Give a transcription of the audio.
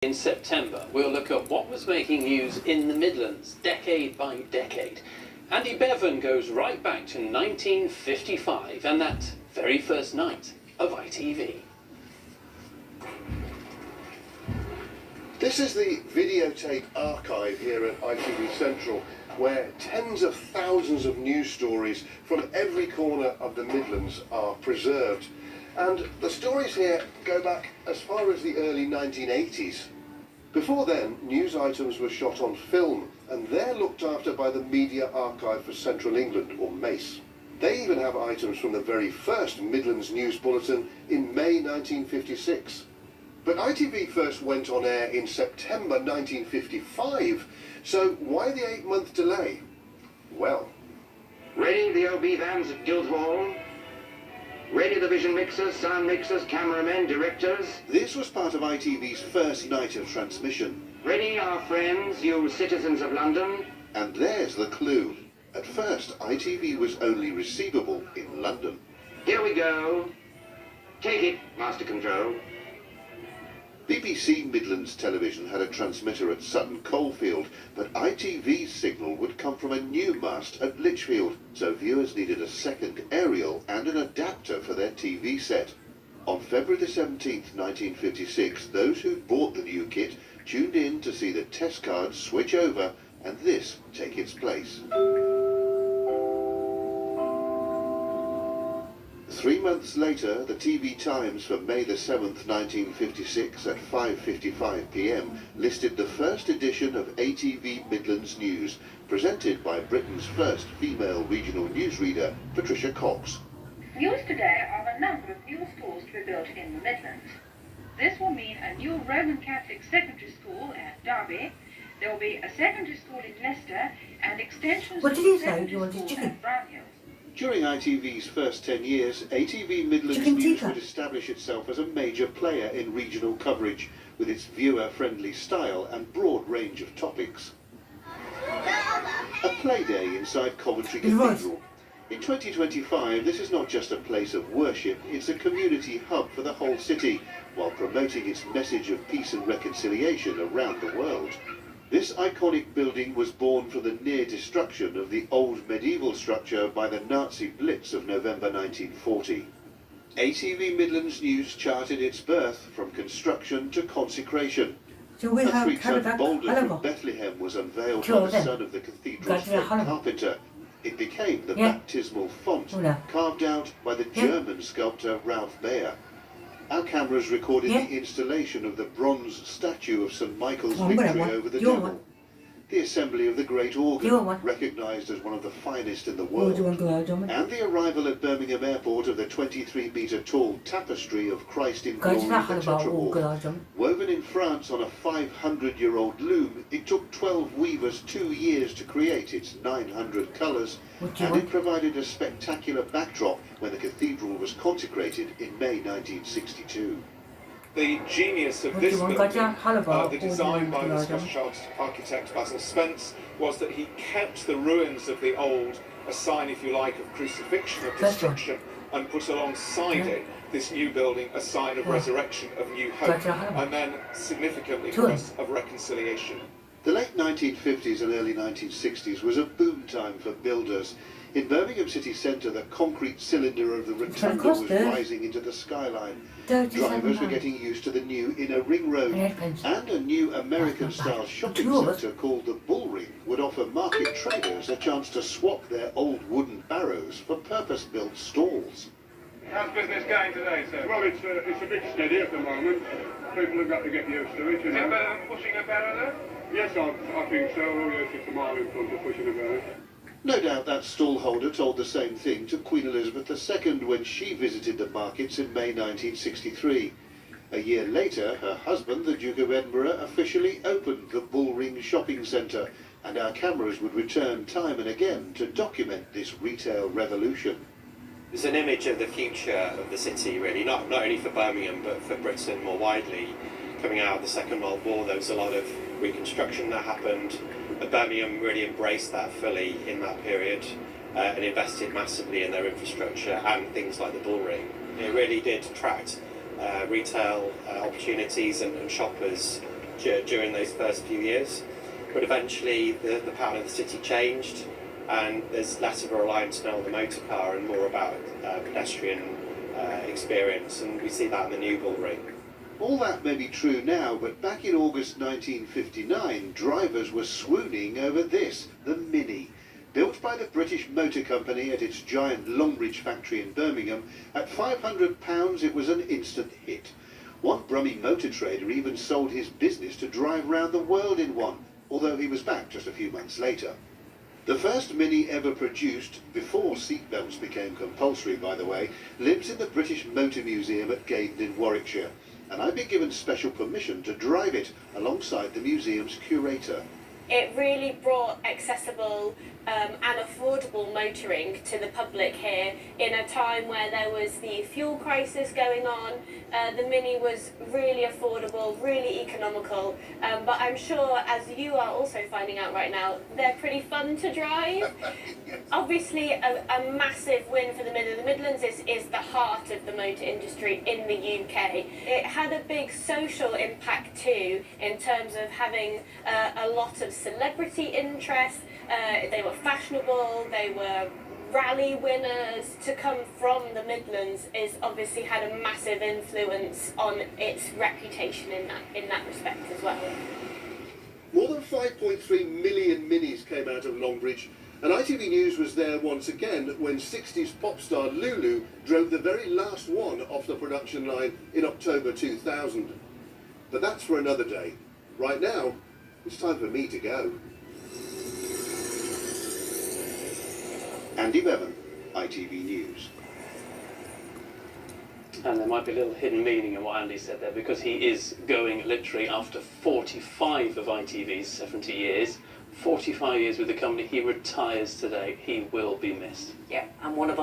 In September, we'll look at what was making news in the Midlands, decade by decade. Andy Bevin goes right back to 1955 and that very first night of ITV. This is the videotape archive here at ITV Central, where tens of thousands of news stories from every corner of the Midlands are preserved. And the stories here go back as far as the early 1980s. Before then, news items were shot on film, and they're looked after by the Media Archive for Central England, or MACE. They even have items from the very first Midlands News Bulletin in May 1956. But ITV first went on air in September 1955, so why the 8-month delay? Well, ready the OB vans at Guildhall? Ready the vision mixers, sound mixers, cameramen, directors? this was part of ITV's first night of transmission. Ready our friends, you citizens of London? And there's the clue. At first, ITV was only receivable in London. Here we go. Take it, Master Control. BBC Midlands Television had a transmitter at Sutton Coldfield, but ITV's signal would come from a new mast at Lichfield, so viewers needed a second aerial and an adapter for their TV set. On February the 17th, 1956, those who'd bought the new kit tuned in to see the test cards switch over and this take its place. 3 months later, the TV Times for May the 7th, 1956 at 5:55 p.m. listed the first edition of ATV Midlands News, presented by Britain's first female regional newsreader, Patricia Cox. News today are the number of new schools to be built in the Midlands. This will mean a new Roman Catholic secondary school at Derby. There will be a secondary school in Leicester and extensions What to did you the say? secondary You wanted school chicken? at Brownhill. During ITV's first 10 years, ATV Midlands Chicken News tikka. would establish itself as a major player in regional coverage, with its viewer-friendly style and broad range of topics. A play day inside Coventry It was. Cathedral. In 2025, this is not just a place of worship, it's a community hub for the whole city, while promoting its message of peace and reconciliation around the world. This iconic building was born from the near destruction of the old medieval structure by the Nazi Blitz of November 1940. ATV Midlands News charted its birth from construction to consecration. So we A have 3-ton Canada, boulder from Alaba. Bethlehem was unveiled by Sure, the then. son of the cathedral's Got it, head Alaba. carpenter. It became the Yeah. baptismal font, Hola. carved out by the Yeah. German sculptor Ralph Baer. Our cameras recorded Yeah. the installation of the bronze statue of St Michael's Oh, I'm gonna victory want over the your devil. one. The assembly of the Great Your Organ, one. recognised as one of the finest in the Oh, do you want world. to go out, And the arrival at Birmingham Airport of the 23-metre tall tapestry of Christ in Guys, Glory, not the about all good Tetrarch. items. Woven in France on a 500-year-old loom, it took 12 weavers 2 years to create its 900 colours, What do you and it want? provided a spectacular backdrop when the cathedral was consecrated in May 1962. The genius of What do this you want? building, Gotcha. Halibut. the design by the All Scottish architect Basil Spence, was that he kept the ruins of the old, a sign, if you like, of crucifixion, of That's right. destruction, and put alongside Yeah. it this new building a sign of Yeah. resurrection, of new hope, Gotcha. Halibut. and then significantly Two. for us, of reconciliation. The late 1950s and early 1960s was a boom time for builders. In Birmingham city centre, the concrete cylinder of the rotunda cost was it. rising into the skyline. 37 Drivers were pounds. getting used to the new inner ring road, And 8 pence. and a new American-style That's not bad. shopping Two of us. centre called the Bull Ring would offer market traders a chance to swap their old wooden barrows for purpose-built stalls. How's business going today, sir? Well, it's a bit steady at the moment. People have got to get used to it, you Is it know. better than pushing a barrow there? Yes, I think so. Oh, yes, it's a mile in front of pushing a barrow. No doubt that stallholder told the same thing to Queen Elizabeth II when she visited the markets in May 1963. A year later, her husband, the Duke of Edinburgh, officially opened the Bull Ring shopping centre, and our cameras would return time and again to document this retail revolution. It's an image of the future of the city, really, not only for Birmingham, but for Britain more widely. Coming out of the Second World War, there was a lot of reconstruction that happened. Birmingham really embraced that fully in that period and invested massively in their infrastructure and things like the Bull Ring. It really did attract retail opportunities and shoppers during those first few years. But eventually the pattern of the city changed, and there's less of a reliance now on the motor car and more about pedestrian experience, and we see that in the new Bull Ring. All that may be true now, but back in August 1959, drivers were swooning over this, the Mini. Built by the British Motor Company at its giant Longbridge factory in Birmingham, at £500 it was an instant hit. One Brummie motor trader even sold his business to drive round the world in one, although he was back just a few months later. The first Mini ever produced, before seatbelts became compulsory by the way, lives in the British Motor Museum at Gaydon in Warwickshire, and I've been given special permission to drive it alongside the museum's curator. It really brought accessible and affordable motoring to the public here in a time where there was the fuel crisis going on. The Mini was really affordable, really economical, but I'm sure, as you are also finding out right now, they're pretty fun to drive. Obviously, a massive win for the Midlands is the heart of the motor industry in the UK. It had a big social impact too, in terms of having a lot of celebrity interest. They were fashionable, they were rally winners. To come from the Midlands is obviously had a massive influence on its reputation in that respect as well. More than 5.3 million Minis came out of Longbridge, and ITV News was there once again when 60s pop star Lulu drove the very last one off the production line in October 2000. But that's for another day. Right now, it's time for me to go. Andy Bevin, ITV News. And there might be a little hidden meaning in what Andy said there, because he is going literally after 45 of ITV's 70 years. 45 years with the company. He retires today. He will be missed. Yeah, and one of